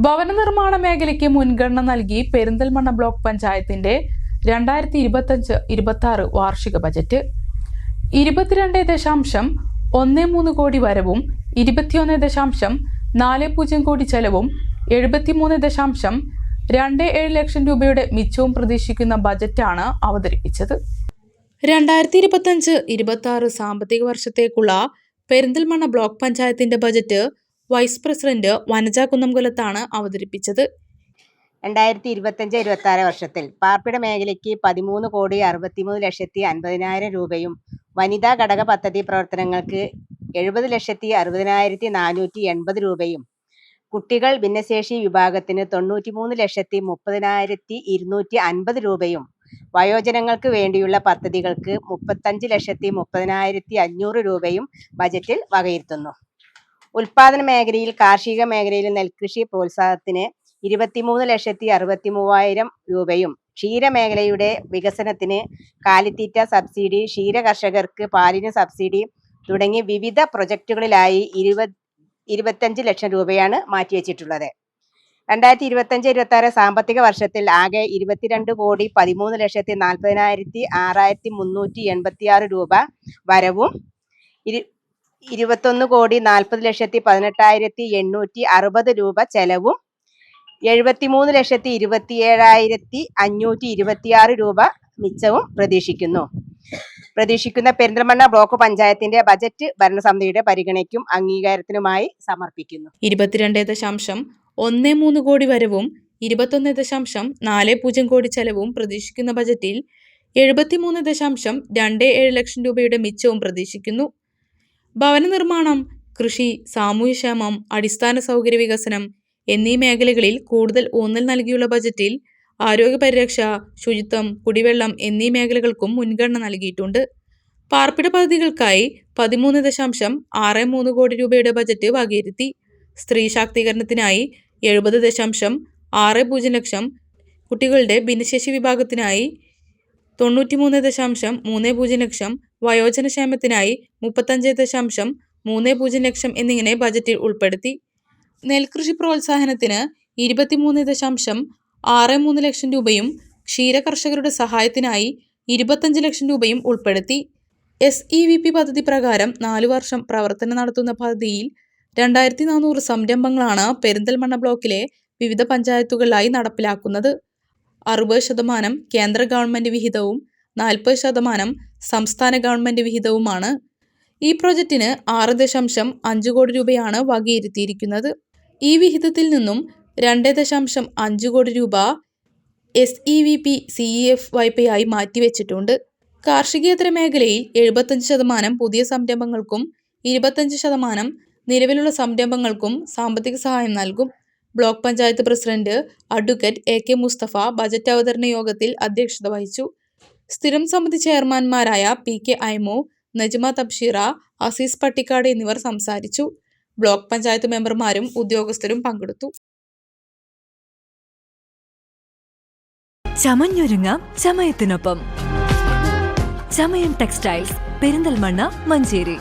ഭവന നിർമ്മാണ മേഖലയ്ക്ക് മുൻഗണന നൽകി പെരിന്തൽമണ്ണ ബ്ലോക്ക് പഞ്ചായത്തിന്റെ 2025-26 വാർഷിക ബജറ്റ് 22.13 കോടി വരവും 21.40 കോടി ചെലവും 73.27 ലക്ഷം രൂപയുടെ മിച്ചവും പ്രതീക്ഷിക്കുന്ന ബജറ്റാണ് അവതരിപ്പിച്ചത്. 2025-26 സാമ്പത്തിക വർഷത്തേക്കുള്ള പെരിന്തൽമണ്ണ ബ്ലോക്ക് പഞ്ചായത്തിന്റെ ബജറ്റ് വൈസ് പ്രസിഡന്റ് വനജ കുന്നംകുലത്താണ് അവതരിപ്പിച്ചത്. 2025-26 വർഷത്തിൽ പാർപ്പിട മേഖലയ്ക്ക് 13,63,50,000 രൂപയും വനിതാ ഘടക പദ്ധതി പ്രവർത്തനങ്ങൾക്ക് 70,60,480 രൂപയും കുട്ടികൾ ഭിന്നശേഷി വിഭാഗത്തിന് 93,30,250 രൂപയും വയോജനങ്ങൾക്ക് വേണ്ടിയുള്ള പദ്ധതികൾക്ക് 35,30,500 രൂപയും ബജറ്റിൽ വകയിരുത്തുന്നു. ഉൽപാദന മേഖലയിൽ കാർഷിക മേഖലയിൽ നെൽകൃഷി പ്രോത്സാഹനത്തിന് 23,63,000 രൂപയും ക്ഷീരമേഖലയുടെ വികസനത്തിന് കാലിത്തീറ്റ സബ്സിഡി, ക്ഷീര കർഷകർക്ക് പാലിന് സബ്സിഡി തുടങ്ങി വിവിധ പ്രൊജക്റ്റുകളിലായി 25 ലക്ഷം രൂപയാണ് മാറ്റിവെച്ചിട്ടുള്ളത്. 2025-26 സാമ്പത്തിക വർഷത്തിൽ ആകെ 22,13,40,686 രൂപ വരവും 21,40,18,860 രൂപ ചെലവും 73,27,526 രൂപ മിച്ചവും പ്രതീക്ഷിക്കുന്ന പെരിന്തൽമണ്ണ ബ്ലോക്ക് പഞ്ചായത്തിന്റെ ബജറ്റ് ഭരണസമിതിയുടെ പരിഗണനയ്ക്കും അംഗീകാരത്തിനുമായി സമർപ്പിക്കുന്നു. 22.13 കോടി വരവും 21.40 കോടി ചെലവും പ്രതീക്ഷിക്കുന്ന ബജറ്റിൽ 73.27 ലക്ഷം രൂപയുടെ മിച്ചവും പ്രതീക്ഷിക്കുന്നു. ഭവന നിർമ്മാണം, കൃഷി, സാമൂഹ്യക്ഷേമം, അടിസ്ഥാന സൗകര്യ വികസനം എന്നീ മേഖലകളിൽ കൂടുതൽ ഊന്നൽ നൽകിയുള്ള ബജറ്റിൽ ആരോഗ്യ പരിരക്ഷ, ശുചിത്വം, കുടിവെള്ളം എന്നീ മേഖലകൾക്കും മുൻഗണന നൽകിയിട്ടുണ്ട്. പാർപ്പിട പദ്ധതികൾക്കായി 13.63 കോടി രൂപയുടെ ബജറ്റ് വകയിരുത്തി. സ്ത്രീ ശാക്തീകരണത്തിനായി 70.60 ലക്ഷം, കുട്ടികളുടെ ഭിന്നശേഷി വിഭാഗത്തിനായി 93.30 ലക്ഷം, വയോജനക്ഷേമത്തിനായി 35.30 ലക്ഷം എന്നിങ്ങനെ ബജറ്റിൽ ഉൾപ്പെടുത്തി. നെൽകൃഷി പ്രോത്സാഹനത്തിന് 23.63 ലക്ഷം രൂപയും ക്ഷീര കർഷകരുടെ സഹായത്തിനായി 25 ലക്ഷം രൂപയും ഉൾപ്പെടുത്തി. SEVP പദ്ധതി പ്രകാരം 4 വർഷം പ്രവർത്തനം നടത്തുന്ന പദ്ധതിയിൽ 2400 സംരംഭങ്ങളാണ് പെരിന്തൽമണ്ണ ബ്ലോക്കിലെ വിവിധ പഞ്ചായത്തുകളിലായി നടപ്പിലാക്കുന്നത്. 60% കേന്ദ്ര ഗവൺമെന്റ് വിഹിതവും 40% സംസ്ഥാന ഗവൺമെന്റ് വിഹിതവുമാണ്. ഈ പ്രോജക്റ്റിന് 6.5 കോടി രൂപയാണ് വകയിരുത്തിയിരിക്കുന്നത്. ഈ വിഹിതത്തിൽ നിന്നും 2.5 കോടി രൂപ SEVP CEF വായ്പയായി മാറ്റിവെച്ചിട്ടുണ്ട്. കാർഷികേതര മേഖലയിൽ 75% പുതിയ സംരംഭങ്ങൾക്കും 25% നിലവിലുള്ള സംരംഭങ്ങൾക്കും സാമ്പത്തിക സഹായം നൽകും. Block panchayat president advocate AK Mustafa budget അവതരണ യോഗത്തിൽ അധ്യക്ഷത വഹിച്ചു. സ്ഥിരം സമിതി ചെയർമാൻമാരായ PK ഐമു, നജ്മ തബ്ഷീറ, അസീസ് പട്ടിക്കാട് എന്നിവർ സംസാരിച്ചു. ബ്ലോക്ക് പഞ്ചായത്ത് മെമ്പർമാരും ഉദ്യോഗസ്ഥരും പങ്കെടുത്തു. ചമഞ്ഞൊരുങ്ങാം ചമയത്തിനൊപ്പം. ചമയം ടെക്സ്റ്റൈൽസ്, പെരിന്തൽമണ്ണ, മഞ്ചേരി.